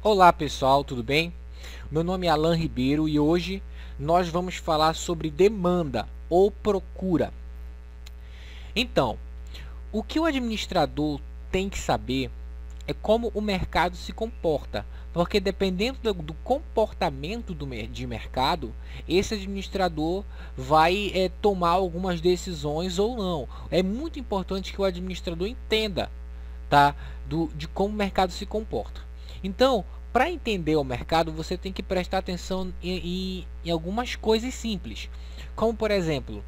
Olá pessoal, tudo bem? Meu nome é Alan Ribeiro e hoje nós vamos falar sobre demanda ou procura. Então, o que o administrador tem que saber é como o mercado se comporta, porque dependendo do comportamento de mercado, esse administrador vai tomar algumas decisões ou não. É muito importante que o administrador entenda, tá, de como o mercado se comporta. Então, para entender o mercado, você tem que prestar atenção em algumas coisas simples, como por exemplo,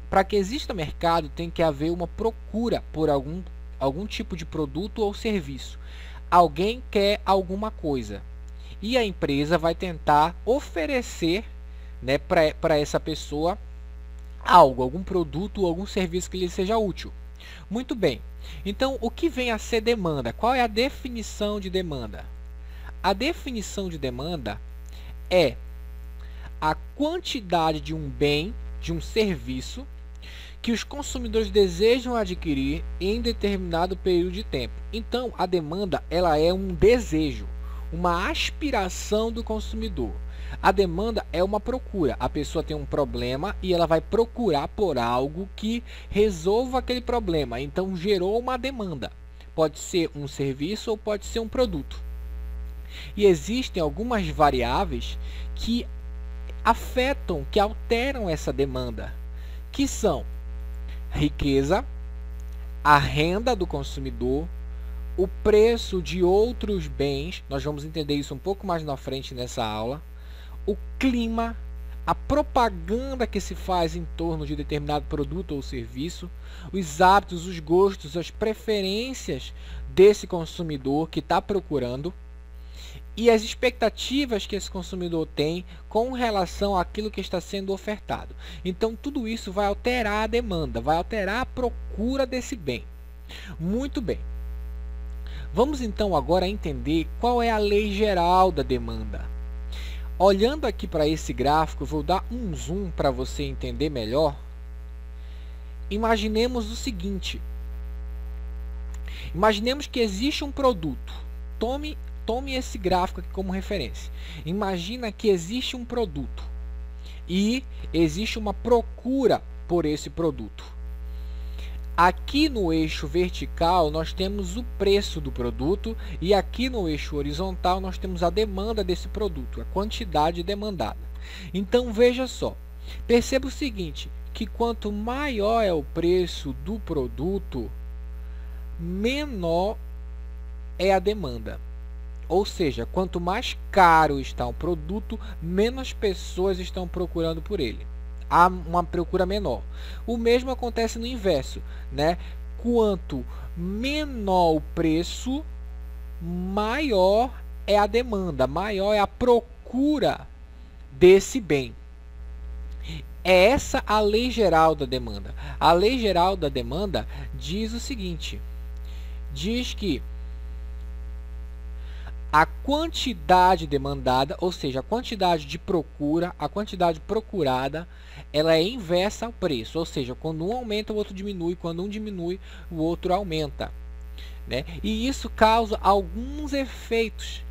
para que exista mercado tem que haver uma procura por algum tipo de produto ou serviço. Alguém quer alguma coisa e a empresa vai tentar oferecer, né, para essa pessoa algum produto ou algum serviço que lhe seja útil. Muito bem, então o que vem a ser demanda? Qual é a definição de demanda? A definição de demanda é a quantidade de um bem, de um serviço, que os consumidores desejam adquirir em determinado período de tempo. Então, a demanda ela é um desejo, uma aspiração do consumidor. A demanda é uma procura. A pessoa tem um problema e ela vai procurar por algo que resolva aquele problema. Então, gerou uma demanda. Pode ser um serviço ou pode ser um produto. E existem algumas variáveis que afetam, que alteram essa demanda, que são riqueza, a renda do consumidor, o preço de outros bens, nós vamos entender isso um pouco mais na frente nessa aula, o clima, a propaganda que se faz em torno de determinado produto ou serviço, os hábitos, os gostos, as preferências desse consumidor que está procurando e as expectativas que esse consumidor tem com relação àquilo que está sendo ofertado. Então, tudo isso vai alterar a demanda, vai alterar a procura desse bem. Muito bem. Vamos então agora entender qual é a lei geral da demanda. Olhando aqui para esse gráfico, eu vou dar um zoom para você entender melhor. Imaginemos o seguinte. Imaginemos que existe um produto. Tome esse gráfico aqui como referência. Imagina que existe um produto e existe uma procura por esse produto. Aqui no eixo vertical nós temos o preço do produto e aqui no eixo horizontal nós temos a demanda desse produto, a quantidade demandada. Então veja só, perceba o seguinte, que quanto maior é o preço do produto, menor é a demanda. Ou seja, quanto mais caro está o produto, menos pessoas estão procurando por ele. Há uma procura menor. O mesmo acontece no inverso, né? Quanto menor o preço, maior é a demanda, maior é a procura desse bem. É essa a lei geral da demanda. A lei geral da demanda diz o seguinte, diz que a quantidade demandada, ou seja, a quantidade de procura, a quantidade procurada, ela é inversa ao preço, ou seja, quando um aumenta, o outro diminui, quando um diminui, o outro aumenta, né? E isso causa alguns efeitos,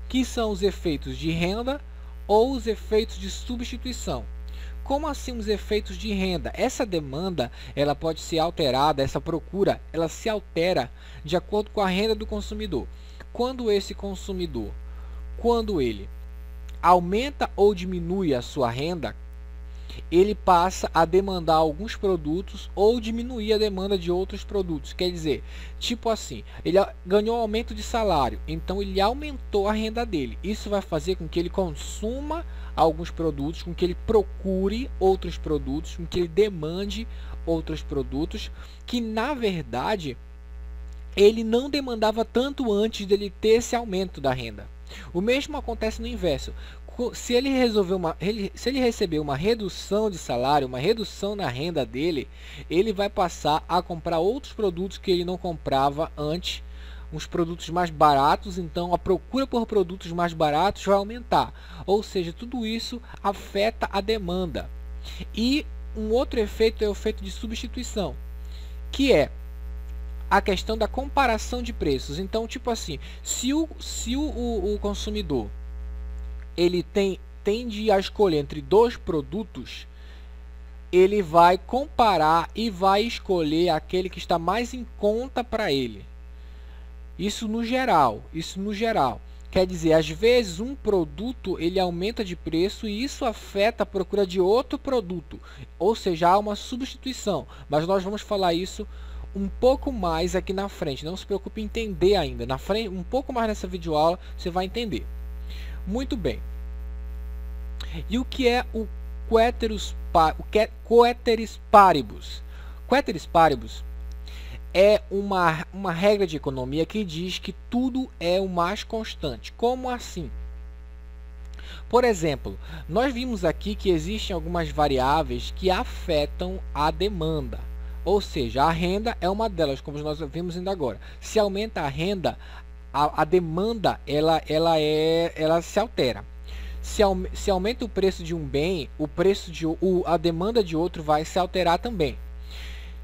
que são os efeitos de renda ou os efeitos de substituição. Como assim os efeitos de renda? Essa demanda, ela pode ser alterada, essa procura, ela se altera de acordo com a renda do consumidor. Quando esse consumidor, quando ele aumenta ou diminui a sua renda, ele passa a demandar alguns produtos ou diminuir a demanda de outros produtos. Quer dizer, tipo assim, ele ganhou um aumento de salário, então ele aumentou a renda dele. Isso vai fazer com que ele consuma alguns produtos, com que ele procure outros produtos, com que ele demande outros produtos, que na verdade ele não demandava tanto antes dele ter esse aumento da renda. O mesmo acontece no inverso. Se ele receber uma redução de salário, uma redução na renda dele, ele vai passar a comprar outros produtos que ele não comprava antes, uns produtos mais baratos, então a procura por produtos mais baratos vai aumentar. Ou seja, tudo isso afeta a demanda. E um outro efeito é o efeito de substituição, que é a questão da comparação de preços. Então, tipo assim, se o consumidor ele tende a escolher entre dois produtos, ele vai comparar e vai escolher aquele que está mais em conta para ele. Isso no geral. Quer dizer, às vezes um produto ele aumenta de preço e isso afeta a procura de outro produto, ou seja, há uma substituição. Mas nós vamos falar isso um pouco mais aqui na frente. Não se preocupe em entender ainda. Na frente, um pouco mais nessa videoaula você vai entender. Muito bem. E o que é o Ceteris Paribus? Ceteris Paribus é uma regra de economia que diz que tudo é o mais constante. Como assim? Por exemplo, nós vimos aqui que existem algumas variáveis que afetam a demanda. Ou seja, a renda é uma delas, como nós vimos ainda agora. Se aumenta a renda, a demanda ela se altera. Se aumenta o preço de um bem, a demanda de outro vai se alterar também.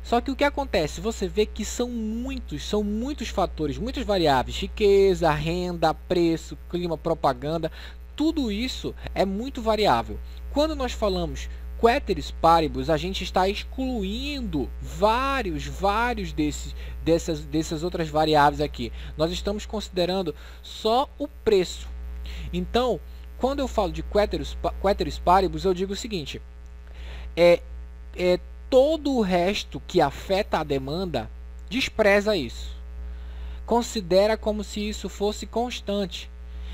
Só que o que acontece? Você vê que são muitos fatores, muitas variáveis, riqueza, renda, preço, clima, propaganda, tudo isso é muito variável. Quando nós falamos Ceteris Paribus, a gente está excluindo vários dessas outras variáveis aqui. Nós estamos considerando só o preço. Então, quando eu falo de Ceteris Paribus, eu digo o seguinte, todo o resto que afeta a demanda, despreza isso. Considera como se isso fosse constante.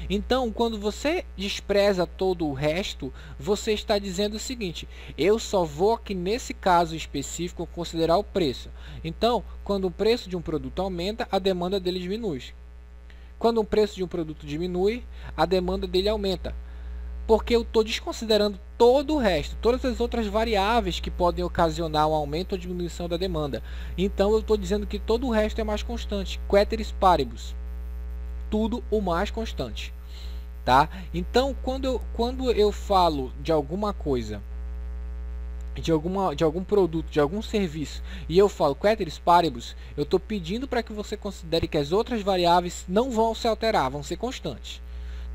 Então, quando você despreza todo o resto, você está dizendo o seguinte, eu só vou aqui nesse caso específico considerar o preço. Então, quando o preço de um produto aumenta, a demanda dele diminui. Quando o preço de um produto diminui, a demanda dele aumenta. Porque eu estou desconsiderando todo o resto, todas as outras variáveis que podem ocasionar um aumento ou diminuição da demanda. Então eu estou dizendo que todo o resto é mais constante. Ceteris Paribus. Tudo o mais constante. Tá? Então quando eu falo de alguma coisa, de algum produto, de algum serviço, e eu falo Ceteris Paribus, eu estou pedindo para que você considere que as outras variáveis não vão se alterar, vão ser constantes.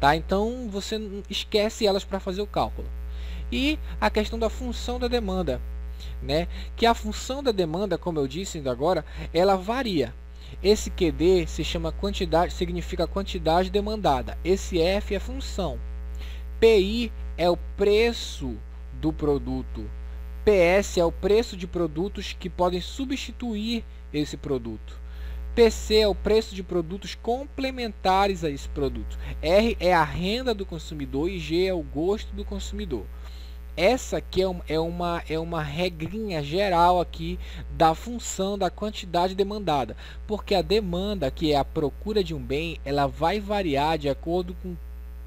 Tá? Então você esquece elas para fazer o cálculo. E a questão da função da demanda, né? Que a função da demanda, como eu disse ainda agora, ela varia. Esse QD se chama quantidade, significa quantidade demandada. Esse F é função. PI é o preço do produto. PS é o preço de produtos que podem substituir esse produto. PC é o preço de produtos complementares a esse produto. R é a renda do consumidor e G é o gosto do consumidor. Essa aqui é uma regrinha geral aqui da função da quantidade demandada. Porque a demanda, que é a procura de um bem, ela vai variar de acordo com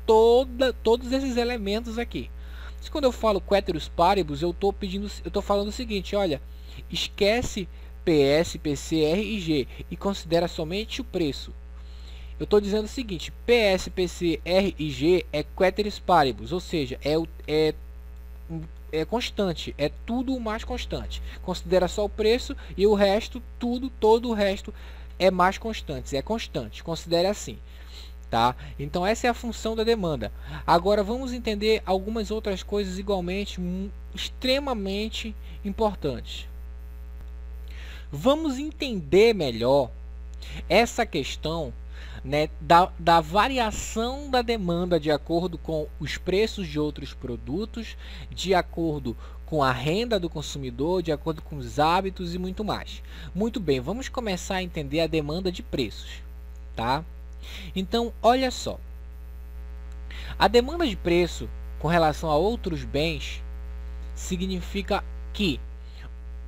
todos esses elementos aqui. Mas quando eu falo Ceteris Paribus, eu estou falando o seguinte, olha, esquece PS, PC, R e G e considera somente o preço. Eu estou dizendo o seguinte, PS, PC, R e G é Ceteris Paribus, ou seja, é constante, é tudo o mais constante. Considera só o preço e o resto, todo o resto é mais constante, é constante, considere assim. Tá? Então essa é a função da demanda. Agora vamos entender algumas outras coisas igualmente extremamente importantes. Vamos entender melhor essa questão, né, da variação da demanda de acordo com os preços de outros produtos, de acordo com a renda do consumidor, de acordo com os hábitos e muito mais. Muito bem, vamos começar a entender a demanda de preços. Tá? Então, olha só. A demanda de preço com relação a outros bens significa que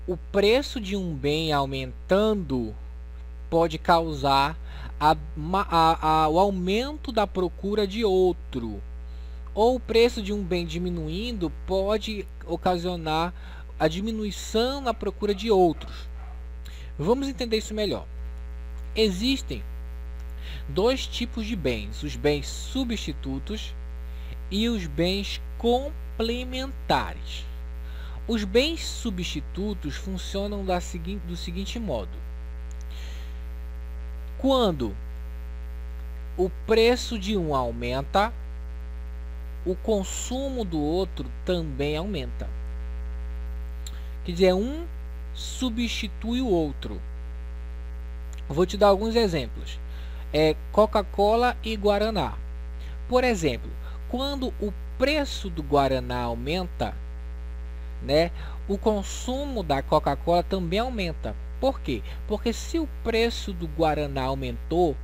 o preço de um bem aumentando pode causar o aumento da procura de outro. Ou o preço de um bem diminuindo pode ocasionar a diminuição na procura de outros. Vamos entender isso melhor. Existem dois tipos de bens, os bens substitutos e os bens complementares. Os bens substitutos funcionam do seguinte modo. Quando o preço de um aumenta, o consumo do outro também aumenta. Quer dizer, um substitui o outro. Vou te dar alguns exemplos. Coca-Cola e Guaraná. Por exemplo, quando o preço do Guaraná aumenta, né, o consumo da Coca-Cola também aumenta. Por quê? Porque se o preço do Guaraná aumentou,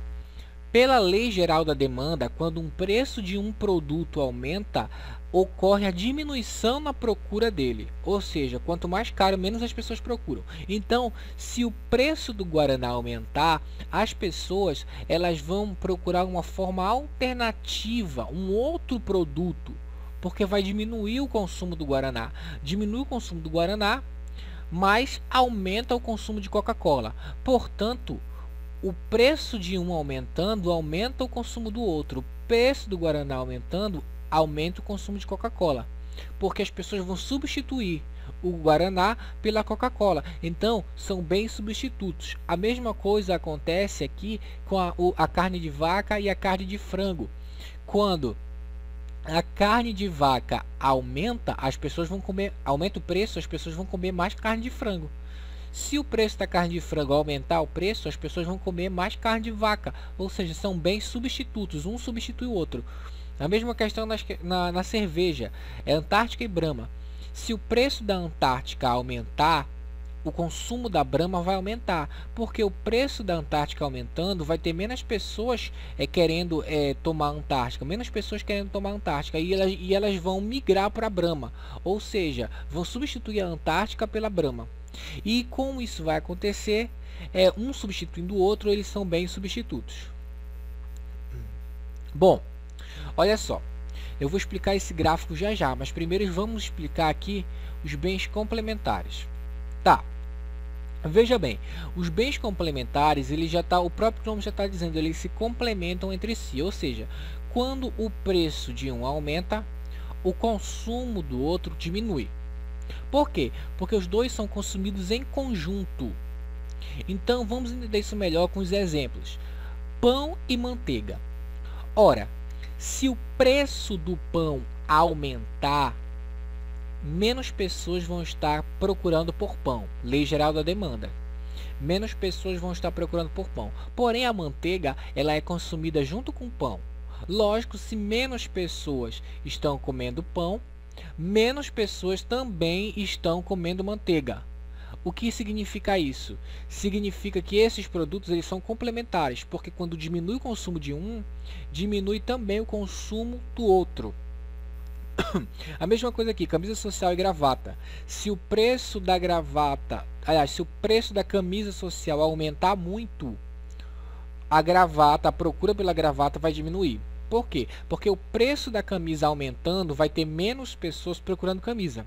pela lei geral da demanda, quando um preço de um produto aumenta, ocorre a diminuição na procura dele. Ou seja, quanto mais caro, menos as pessoas procuram. Então, se o preço do Guaraná aumentar, as pessoas elas vão procurar uma forma alternativa, um outro produto, porque vai diminuir o consumo do Guaraná. Diminui o consumo do Guaraná, mas aumenta o consumo de Coca-Cola. Portanto, o preço de um aumentando, aumenta o consumo do outro. O preço do Guaraná aumentando, aumenta o consumo de Coca-Cola. Porque as pessoas vão substituir o Guaraná pela Coca-Cola. Então, são bens substitutos. A mesma coisa acontece aqui com a carne de vaca e a carne de frango. Quando a carne de vaca aumenta, as pessoas vão comer, aumenta o preço, as pessoas vão comer mais carne de frango. Se o preço da carne de frango aumentar o preço, as pessoas vão comer mais carne de vaca. Ou seja, são bens substitutos, um substitui o outro. A mesma questão na cerveja, Antártica e Brahma. Se o preço da Antártica aumentar, o consumo da Brahma vai aumentar. Porque o preço da Antártica aumentando, vai ter menos pessoas querendo tomar Antártica. Menos pessoas querendo tomar Antártica. E elas vão migrar para a Brahma. Ou seja, vão substituir a Antártica pela Brahma. E como isso vai acontecer, um substituindo o outro, eles são bens substitutos. Bom, olha só, eu vou explicar esse gráfico já, mas primeiro vamos explicar aqui os bens complementares. Tá, veja bem, os bens complementares, o próprio nome já está dizendo, eles se complementam entre si, ou seja, quando o preço de um aumenta, o consumo do outro diminui. Por quê? Porque os dois são consumidos em conjunto. Então, vamos entender isso melhor com os exemplos. Pão e manteiga. Ora, se o preço do pão aumentar, menos pessoas vão estar procurando por pão. Lei geral da demanda. Menos pessoas vão estar procurando por pão. Porém, a manteiga ela é consumida junto com o pão. Lógico, se menos pessoas estão comendo pão, menos pessoas também estão comendo manteiga. O que significa isso? Significa que esses produtos eles são complementares, porque quando diminui o consumo de um, diminui também o consumo do outro. A mesma coisa aqui, camisa social e gravata. Se o preço da gravata, aliás, se o preço da camisa social aumentar muito, a procura pela gravata vai diminuir. Por quê? Porque o preço da camisa aumentando, vai ter menos pessoas procurando camisa.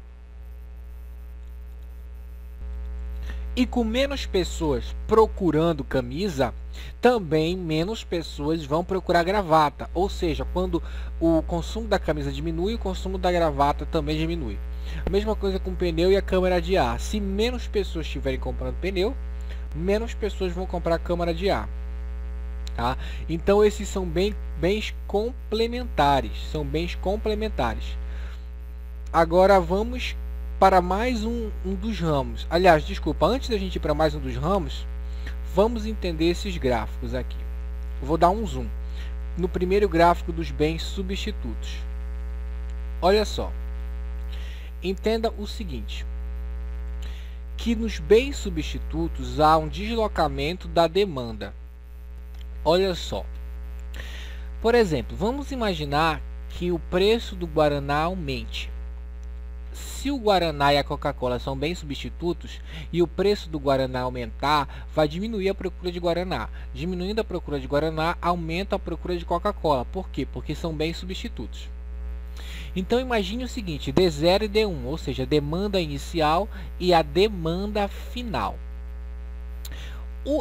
E com menos pessoas procurando camisa, também menos pessoas vão procurar gravata. Ou seja, quando o consumo da camisa diminui, o consumo da gravata também diminui. A mesma coisa com o pneu e a câmara de ar. Se menos pessoas estiverem comprando pneu, menos pessoas vão comprar câmara de ar. Tá? Então esses são bens complementares. São bens complementares. Agora vamos para mais um dos ramos. Aliás, desculpa, antes da gente ir para mais um dos ramos, vamos entender esses gráficos aqui. Vou dar um zoom no primeiro gráfico dos bens substitutos. Olha só. Entenda o seguinte, que nos bens substitutos há um deslocamento da demanda. Olha só. Por exemplo, vamos imaginar que o preço do Guaraná aumente. Se o Guaraná e a Coca-Cola são bens substitutos e o preço do Guaraná aumentar, vai diminuir a procura de Guaraná. Diminuindo a procura de Guaraná, aumenta a procura de Coca-Cola. Por quê? Porque são bens substitutos. Então imagine o seguinte, D0 e D1, ou seja, a demanda inicial e a demanda final.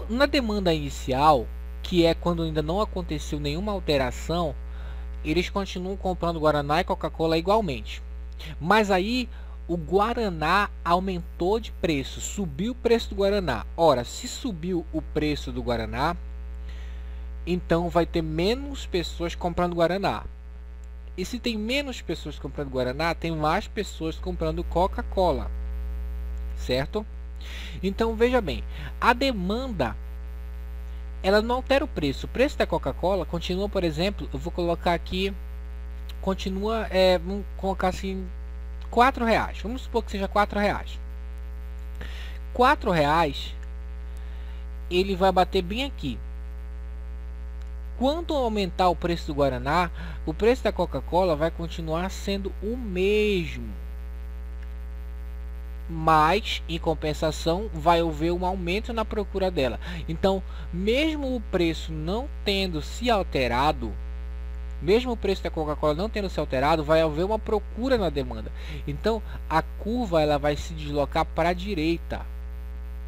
Na demanda inicial, que é quando ainda não aconteceu nenhuma alteração, eles continuam comprando Guaraná e Coca-Cola igualmente. Mas aí o Guaraná aumentou de preço, subiu o preço do Guaraná. Ora, se subiu o preço do Guaraná, então vai ter menos pessoas comprando Guaraná. E se tem menos pessoas comprando Guaraná, tem mais pessoas comprando Coca-Cola, certo? Então veja bem, a demanda ela não altera o preço. O preço da Coca-Cola continua, por exemplo, eu vou colocar aqui, continua, vamos colocar assim, R$4. Vamos supor que seja R$4. R$4, ele vai bater bem aqui. Quando aumentar o preço do Guaraná, o preço da Coca-Cola vai continuar sendo o mesmo. Mas, em compensação, vai haver um aumento na procura dela. Então, mesmo o preço não tendo se alterado, mesmo o preço da Coca-Cola não tendo se alterado, vai haver uma procura na demanda. Então, a curva ela vai se deslocar para a direita.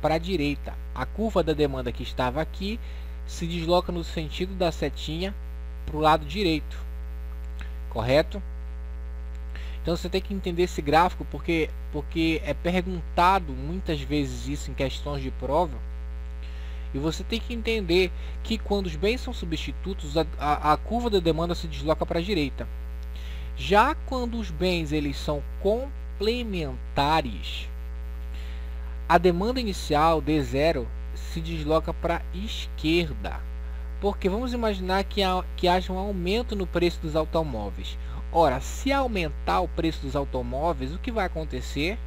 Para a direita. A curva da demanda que estava aqui se desloca no sentido da setinha para o lado direito. Correto? Então você tem que entender esse gráfico porque é perguntado muitas vezes isso em questões de prova. E você tem que entender que quando os bens são substitutos, a curva da demanda se desloca para a direita. Já quando os bens eles são complementares, a demanda inicial, D0, se desloca para a esquerda. Porque vamos imaginar que haja um aumento no preço dos automóveis. Ora, se aumentar o preço dos automóveis, o que vai acontecer?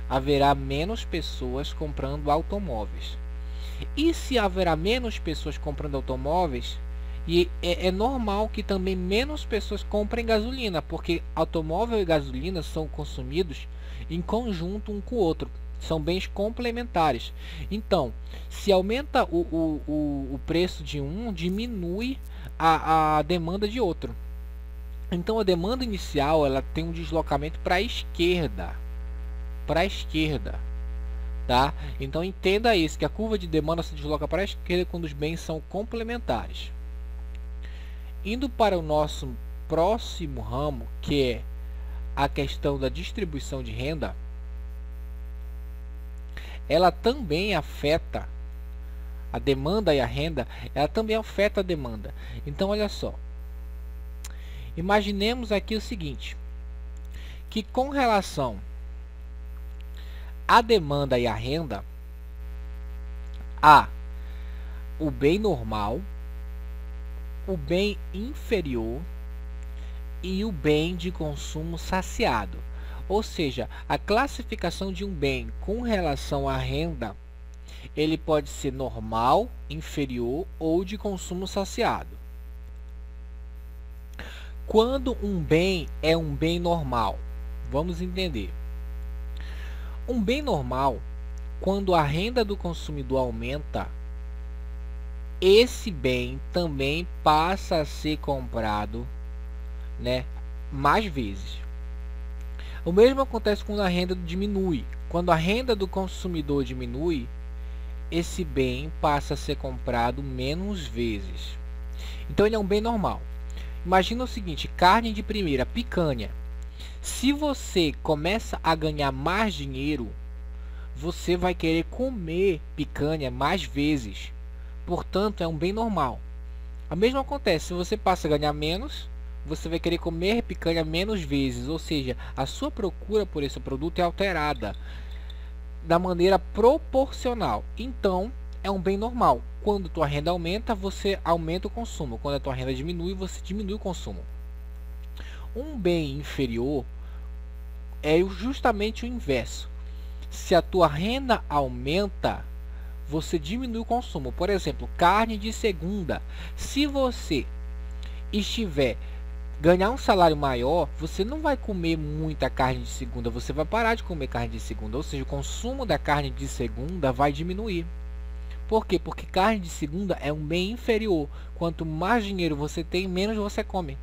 Haverá menos pessoas comprando automóveis. E se haverá menos pessoas comprando automóveis, é normal que também menos pessoas comprem gasolina, porque automóvel e gasolina são consumidos em conjunto um com o outro. São bens complementares. Então, se aumenta o preço de um, diminui a demanda de outro. Então a demanda inicial ela tem um deslocamento para a esquerda, tá? Então entenda isso, que a curva de demanda se desloca para a esquerda quando os bens são complementares. Indo para o nosso próximo ramo, que é a questão da distribuição de renda, ela também afeta a demanda e a renda, ela também afeta a demanda. Então olha só. Imaginemos aqui o seguinte, que com relação à demanda e à renda, há o bem normal, o bem inferior e o bem de consumo saciado. Ou seja, a classificação de um bem com relação à renda, ele pode ser normal, inferior ou de consumo saciado. Quando um bem é um bem normal, vamos entender. Um bem normal, quando a renda do consumidor aumenta, esse bem também passa a ser comprado, né, mais vezes. O mesmo acontece quando a renda diminui. Quando a renda do consumidor diminui, esse bem passa a ser comprado menos vezes. Então ele é um bem normal. Imagina o seguinte, carne de primeira, picanha. Se você começa a ganhar mais dinheiro, você vai querer comer picanha mais vezes. Portanto, é um bem normal. O mesmo acontece, se você passa a ganhar menos, você vai querer comer picanha menos vezes. Ou seja, a sua procura por esse produto é alterada da maneira proporcional. Então, é um bem normal. Quando tua renda aumenta, você aumenta o consumo. Quando a tua renda diminui, você diminui o consumo. Um bem inferior é justamente o inverso. Se a tua renda aumenta, você diminui o consumo. Por exemplo, carne de segunda. Se você ganhar um salário maior, você não vai comer muita carne de segunda, você vai parar de comer carne de segunda. Ou seja, o consumo da carne de segunda vai diminuir. Por quê? Porque carne de segunda é um bem inferior. Quanto mais dinheiro você tem, menos você come.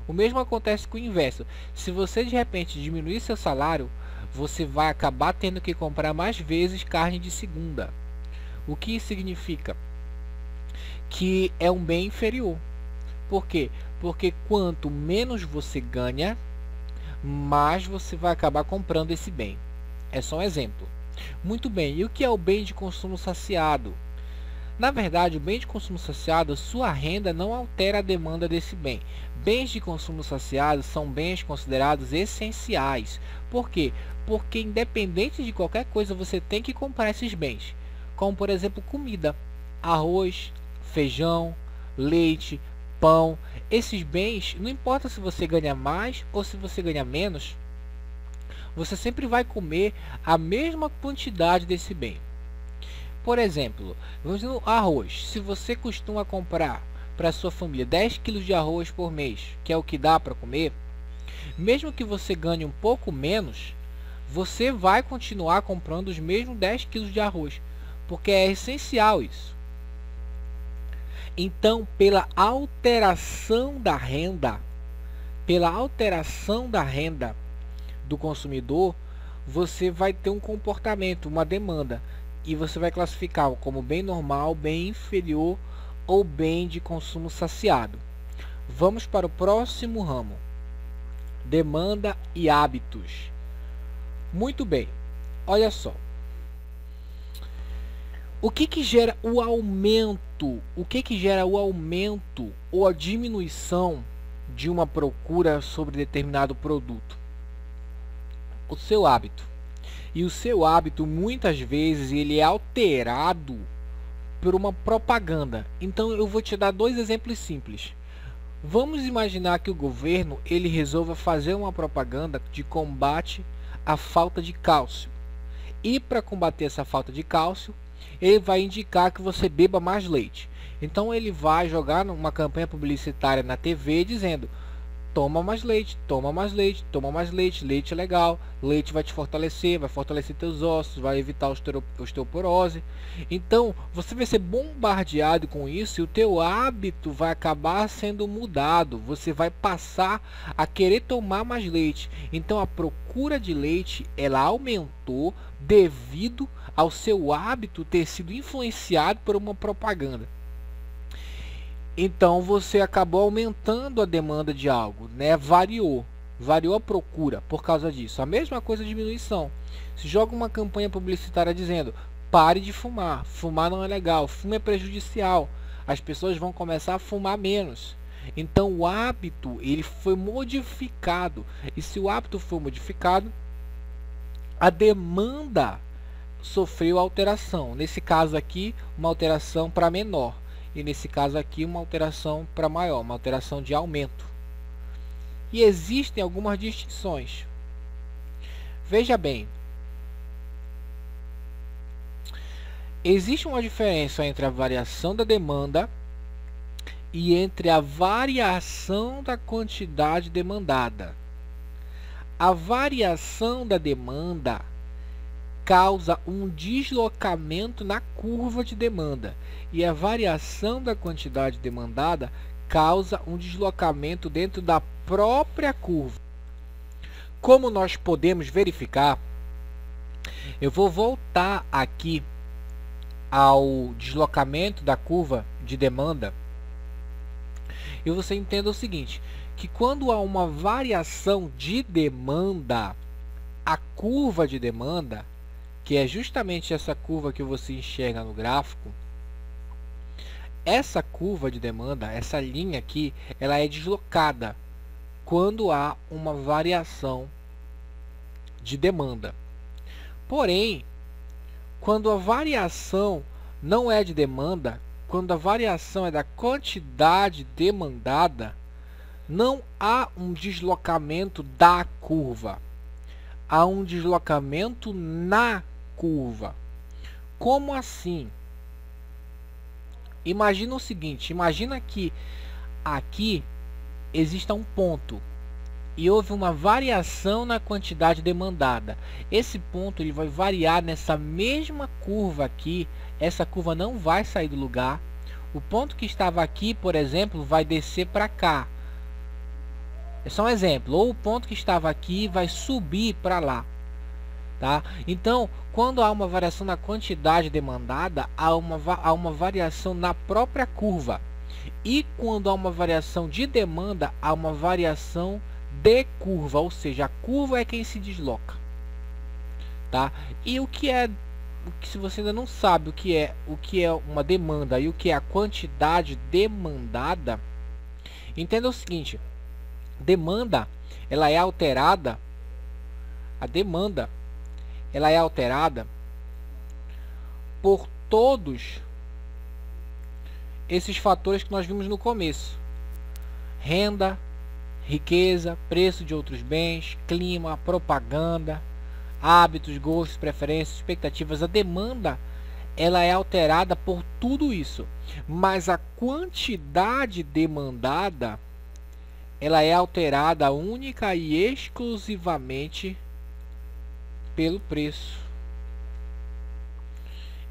O mesmo acontece com o inverso. Se você de repente diminuir seu salário, você vai acabar tendo que comprar mais vezes carne de segunda. O que isso significa? Que é um bem inferior. Por quê? Porque quanto menos você ganha, mais você vai acabar comprando esse bem. É só um exemplo. Muito bem, e o que é o bem de consumo saciado? Na verdade, o bem de consumo saciado, sua renda não altera a demanda desse bem. Bens de consumo saciado são bens considerados essenciais. Por quê? Porque independente de qualquer coisa, você tem que comprar esses bens. Como, por exemplo, comida, arroz, feijão, leite, pão. Esses bens, não importa se você ganha mais ou se você ganha menos, você sempre vai comer a mesma quantidade desse bem. Por exemplo, vamos no arroz. Se você costuma comprar para sua família 10 kg de arroz por mês, que é o que dá para comer, mesmo que você ganhe um pouco menos, você vai continuar comprando os mesmos 10 kg de arroz, porque é essencial isso. Então, pela alteração da renda do consumidor, você vai ter um comportamento, uma demanda, e você vai classificar como bem normal, bem inferior ou bem de consumo saciado. Vamos para o próximo ramo: demanda e hábitos. Muito bem, olha só. O que gera o aumento? O que gera o aumento ou a diminuição de uma procura sobre determinado produto? O seu hábito. E o seu hábito, muitas vezes, ele é alterado por uma propaganda. Então, eu vou te dar dois exemplos simples. Vamos imaginar que o governo ele resolva fazer uma propaganda de combate à falta de cálcio. E para combater essa falta de cálcio, ele vai indicar que você beba mais leite. Então ele vai jogar uma campanha publicitária na TV dizendo: toma mais leite, toma mais leite, toma mais leite, leite é legal, leite vai te fortalecer, vai fortalecer teus ossos, vai evitar osteoporose. Então você vai ser bombardeado com isso e o teu hábito vai acabar sendo mudado. Você vai passar a querer tomar mais leite. Então a procura de leite ela aumentou devido ao seu hábito ter sido influenciado por uma propaganda. Então você acabou aumentando a demanda de algo, né? Variou a procura por causa disso. A mesma coisa a diminuição. Se joga uma campanha publicitária dizendo: pare de fumar, fumar não é legal, fumo é prejudicial. As pessoas vão começar a fumar menos. Então o hábito ele foi modificado. E se o hábito foi modificado, a demanda sofreu alteração. Nesse caso aqui, uma alteração para menor. E nesse caso aqui, uma alteração para maior, uma alteração de aumento. E existem algumas distinções. Veja bem, existe uma diferença entre a variação da demanda e entre a variação da quantidade demandada. A variação da demanda causa um deslocamento na curva de demanda e a variação da quantidade demandada causa um deslocamento dentro da própria curva. Como nós podemos verificar, eu vou voltar aqui ao deslocamento da curva de demanda e você entenda o seguinte, que quando há uma variação de demanda, a curva de demanda, que é justamente essa curva que você enxerga no gráfico, essa curva de demanda, essa linha aqui, ela é deslocada quando há uma variação de demanda. Porém, quando a variação não é de demanda, quando a variação é da quantidade demandada, não há um deslocamento da curva, há um deslocamento na curva. Como assim? Imagina o seguinte, imagina que aqui exista um ponto e houve uma variação na quantidade demandada. Esse ponto ele vai variar nessa mesma curva aqui, essa curva não vai sair do lugar. O ponto que estava aqui, por exemplo, vai descer para cá. É só um exemplo. Ou o ponto que estava aqui vai subir para lá. Tá? Então, quando há uma variação na quantidade demandada, há uma variação na própria curva. E quando há uma variação de demanda, há uma variação de curva, ou seja, a curva é quem se desloca. Tá? E o que é se você ainda não sabe o que é uma demanda e o que é a quantidade demandada, entenda o seguinte: demanda, ela é alterada, a demanda, ela é alterada por todos esses fatores que nós vimos no começo: renda, riqueza, preço de outros bens, clima, propaganda, hábitos, gostos, preferências, expectativas. A demanda, ela é alterada por tudo isso, mas a quantidade demandada, ela é alterada única e exclusivamente pelo preço.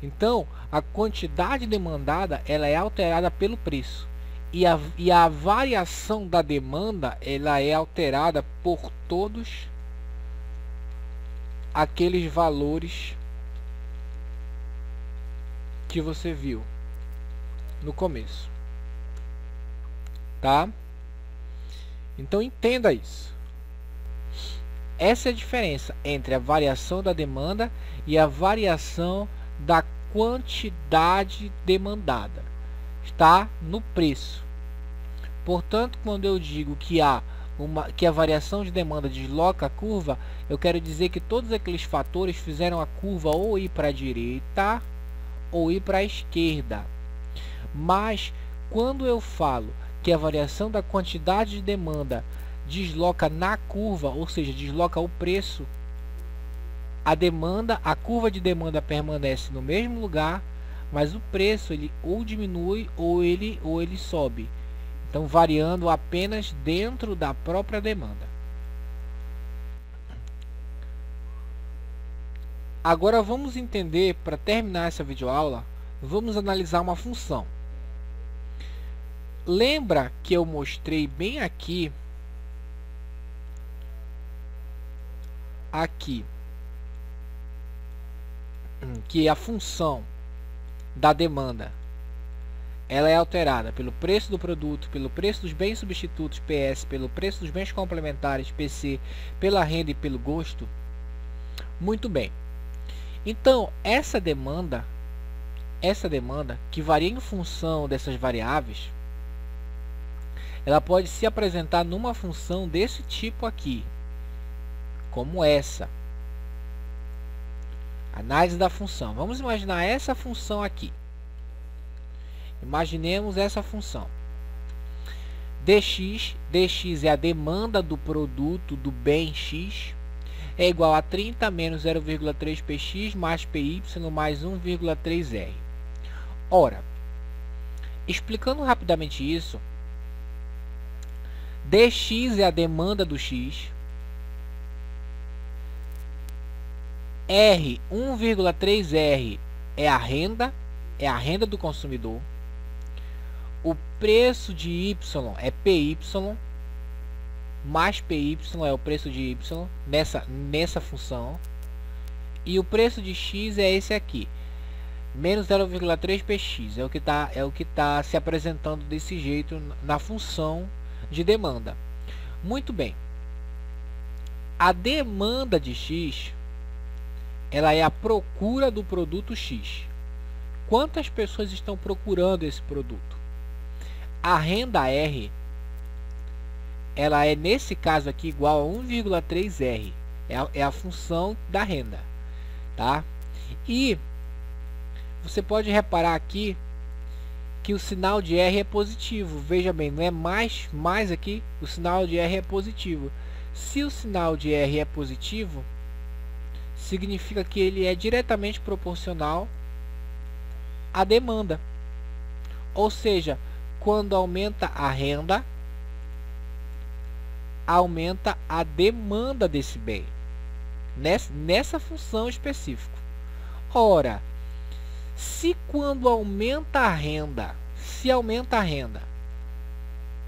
Então, a quantidade demandada, ela é alterada pelo preço. E a variação da demanda, ela é alterada por todos aqueles valores que você viu no começo, tá? Então entenda isso. Essa é a diferença entre a variação da demanda e a variação da quantidade demandada. Está no preço. Portanto, quando eu digo que a variação de demanda desloca a curva, eu quero dizer que todos aqueles fatores fizeram a curva ou ir para a direita ou ir para a esquerda. Mas quando eu falo que a variação da quantidade de demanda desloca na curva, ou seja, desloca o preço, a curva de demanda permanece no mesmo lugar, mas o preço ele ou diminui ou ele sobe. Então, variando apenas dentro da própria demanda. Agora vamos entender, para terminar essa videoaula, vamos analisar uma função. Lembra que eu mostrei bem aqui, que a função da demanda, ela é alterada pelo preço do produto, pelo preço dos bens substitutos, PS, pelo preço dos bens complementares, PC, pela renda e pelo gosto? Muito bem. Então, essa demanda que varia em função dessas variáveis, ela pode se apresentar numa função desse tipo aqui, como essa. Análise da função. Vamos imaginar essa função aqui. Imaginemos essa função. dx é a demanda do produto do bem x, é igual a 30 menos 0,3 px mais py mais 1,3r. Ora, explicando rapidamente isso, dx é a demanda do x, R, 1,3R é a renda do consumidor. O preço de Y é PY, mais PY é o preço de Y nessa função. E o preço de X é esse aqui, menos 0,3 px, é o que tá se apresentando desse jeito na função de demanda. Muito bem. A demanda de X, ela é a procura do produto X. Quantas pessoas estão procurando esse produto? A renda R, ela é nesse caso aqui igual a 1,3R. É a função da renda, tá? E você pode reparar aqui que o sinal de R é positivo. Veja bem, não é mais aqui, o sinal de R é positivo. Se o sinal de R é positivo, significa que ele é diretamente proporcional à demanda. Ou seja, quando aumenta a renda, aumenta a demanda desse bem, nessa função específica. Ora, se quando aumenta a renda,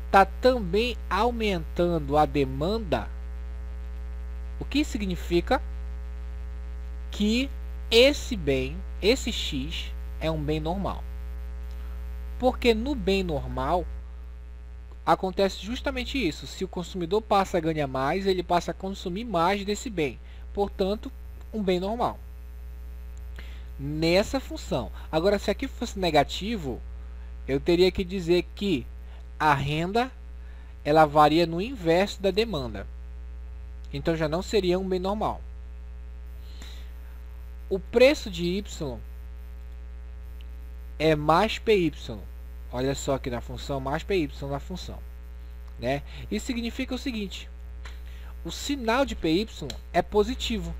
está também aumentando a demanda, o que significa que esse bem, esse X, é um bem normal. Porque no bem normal acontece justamente isso. Se o consumidor passa a ganhar mais, ele passa a consumir mais desse bem. Portanto, um bem normal. nessa função. Agora, se aqui fosse negativo, eu teria que dizer que a renda ela varia no inverso da demanda. Então já não seria um bem normal. O preço de Y é mais PY. Olha só aqui na função, mais PY na função, né? Isso significa o seguinte: o sinal de PY é positivo.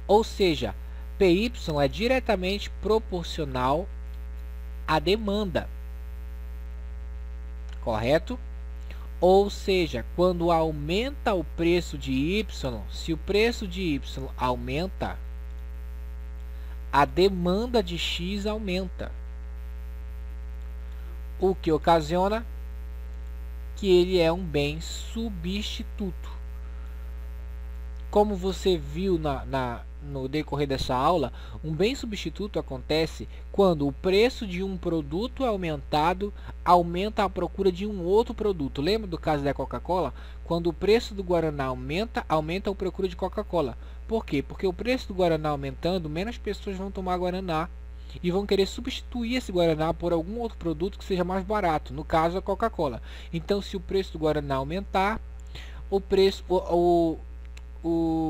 Ou seja, PY é diretamente proporcional à demanda. Correto? Ou seja, quando aumenta o preço de Y, se o preço de Y aumenta, a demanda de X aumenta. O que ocasiona que ele é um bem substituto. Como você viu no decorrer dessa aula, um bem substituto acontece quando o preço de um produto aumentado aumenta a procura de um outro produto. Lembra do caso da Coca-Cola? Quando o preço do Guaraná aumenta, aumenta a procura de Coca-Cola. Por quê? Porque o preço do Guaraná aumentando, menos pessoas vão tomar Guaraná e vão querer substituir esse Guaraná por algum outro produto que seja mais barato, no caso a Coca-Cola. Então, se o preço do Guaraná aumentar,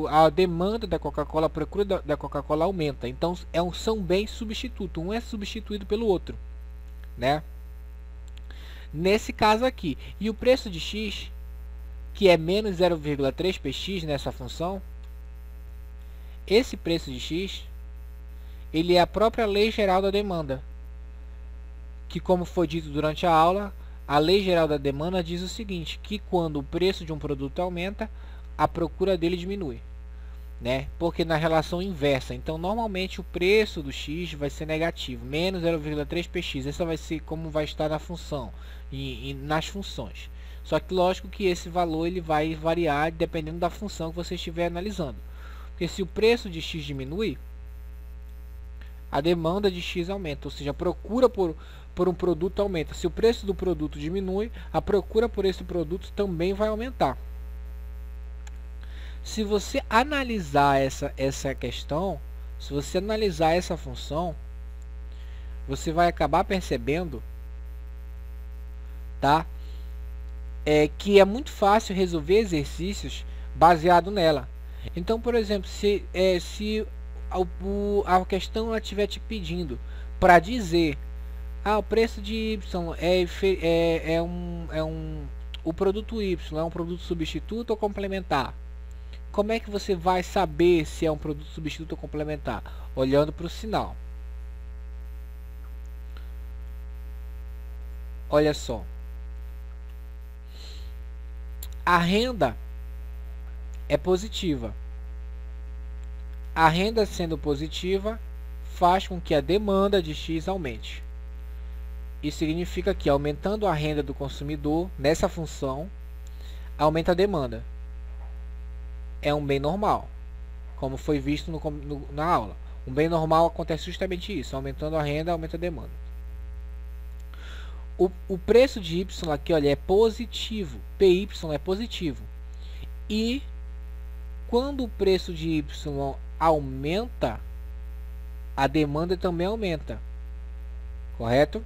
a demanda da Coca-Cola, a procura da Coca-Cola aumenta. Então são bens substitutos, um é substituído pelo outro, né? Nesse caso aqui, e o preço de X, que é menos 0,3 px nessa função, esse preço de X, ele é a própria lei geral da demanda, que, como foi dito durante a aula, a lei geral da demanda diz o seguinte, que quando o preço de um produto aumenta, a procura dele diminui, né? Porque na relação inversa, então normalmente o preço do X vai ser negativo, menos 0,3 px, essa vai ser como vai estar na função e nas funções. Só que lógico que esse valor ele vai variar dependendo da função que você estiver analisando, porque se o preço de X diminui, a demanda de X aumenta, ou seja, a procura por um produto aumenta. Se o preço do produto diminui, a procura por esse produto também vai aumentar. Se você analisar essa questão, se você analisar essa função, você vai acabar percebendo, tá? Que é muito fácil resolver exercícios baseado nela. Então, por exemplo, se a questão estiver te pedindo para dizer, o preço de Y o produto Y é um produto substituto ou complementar. Como é que você vai saber se é um produto substituto ou complementar? Olhando para o sinal. Olha só. A renda é positiva. A renda sendo positiva faz com que a demanda de X aumente. Isso significa que aumentando a renda do consumidor, nessa função, aumenta a demanda. É um bem normal, como foi visto na aula. Um bem normal acontece justamente isso, aumentando a renda, aumenta a demanda. O preço de Y aqui, olha, é positivo, PY é positivo. E quando o preço de Y aumenta, a demanda também aumenta, correto?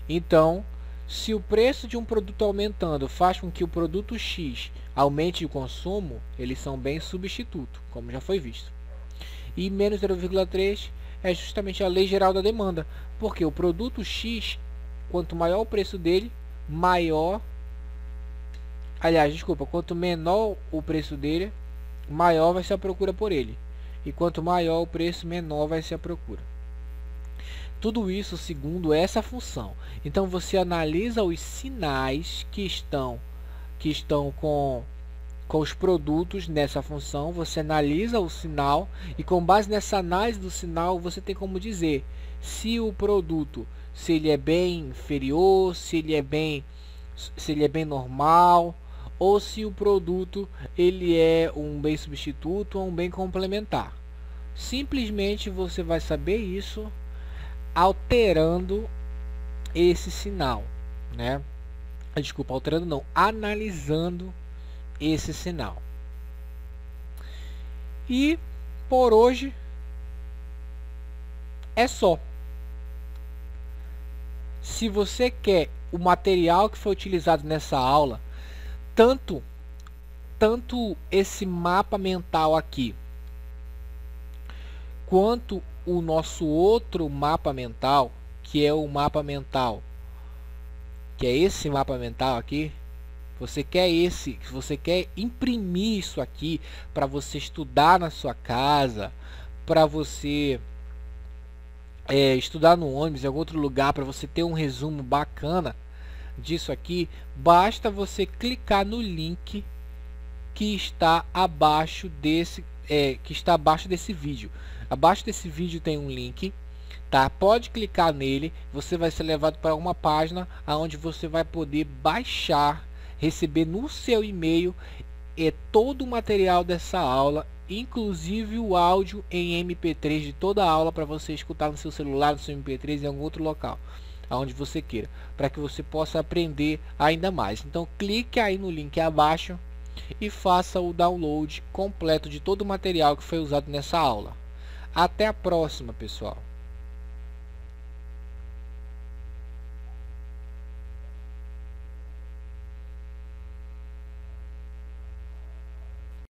Então, se o preço de um produto aumentando faz com que o produto X aumente o consumo, eles são bens substituto, como já foi visto. E menos 0,3 é justamente a lei geral da demanda, porque o produto X, quanto maior o preço dele, quanto menor o preço dele, maior vai ser a procura por ele. E quanto maior o preço, menor vai ser a procura. Tudo isso segundo essa função. Então você analisa os sinais que estão com os produtos nessa função, você analisa o sinal e com base nessa análise do sinal você tem como dizer se o produto, se ele é bem inferior, se ele é bem normal, ou se o produto ele é um bem substituto ou um bem complementar. Simplesmente você vai saber isso alterando esse sinal, né? Desculpa, alterando não, analisando esse sinal. E por hoje É só. Se você quer o material que foi utilizado nessa aula, tanto esse mapa mental aqui, quanto o nosso outro mapa mental, que é o mapa mental, que é esse mapa mental aqui, você quer imprimir isso aqui para você estudar na sua casa, para você estudar no ônibus, em algum outro lugar, para você ter um resumo bacana disso aqui, basta você clicar no link que está abaixo desse vídeo. Abaixo desse vídeo tem um link, tá? Pode clicar nele, você vai ser levado para uma página onde você vai poder baixar, receber no seu e-mail todo o material dessa aula, inclusive o áudio em MP3 de toda a aula, para você escutar no seu celular, no seu MP3, em algum outro local, aonde você queira, para que você possa aprender ainda mais. Então clique aí no link abaixo e faça o download completo de todo o material que foi usado nessa aula. Até a próxima, pessoal.